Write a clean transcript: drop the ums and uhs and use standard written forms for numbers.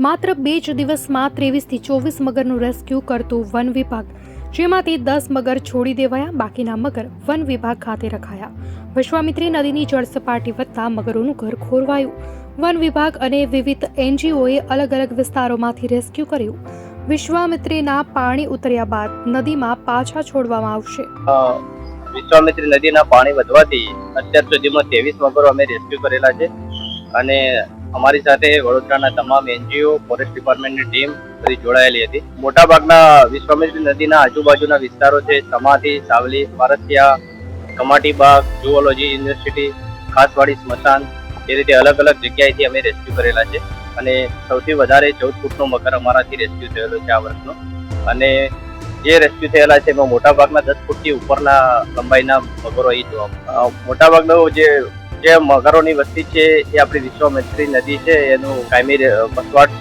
માત્ર 2 જ દિવસમાં 23 થી 24 મગરનું રેસ્ક્યુ કરતું વન વિભાગ, જેમાંથી 10 મગર છોડી દેવાયા, બાકીના મગર વન વિભાગ ખાતે રખાયા. વિશ્વામિત્રી નદીની જળસપાટી વધતા મગરોનું ઘર ખોરવાયું. વન વિભાગ અને વિવિધ NGOએ અલગ અલગ વિસ્તારોમાંથી રેસ્ક્યુ કર્યું. વિશ્વામિત્રીના પાણી ઉતર્યા બાદ નદીમાં પાછા છોડવામાં આવશે. વિશ્વામિત્રી નદીના પાણી વધવાથી અત્યાર સુધીમાં 23 મગરો અમે રેસ્ક્યુ કરેલા છે અને અમારી સાથે વડોદરાના તમામ NGO, ફોરેસ્ટ ડિપાર્ટમેન્ટની ટીમ બધી જોડાયેલી હતી. મોટાભાગના વિશ્વામિત્રી નદીના આજુબાજુના વિસ્તારો છે સમાધિ, સાવલી, પારસિયા, કમાટીબાગ, ઝૂઓલોજી યુનિવર્સિટી, ખાસવાડી, સ્મશાન, એ રીતે અલગ અલગ જગ્યાએથી અમે રેસ્ક્યુ કરેલા છે અને સૌથી વધારે 14 ફૂટનો મગર અમારાથી રેસ્ક્યુ થયેલો છે આ વર્ષનો. અને જે રેસ્ક્યુ થયેલા છે એમાં મોટાભાગના 10 ફૂટથી ઉપરના લંબાઈના મગરો અહીં જોવા. મોટાભાગનો જે મગરોની વસ્તી છે એ આપણી વિશ્વામિત્રી નદી છે એનું કાયમી વસવાટ છે.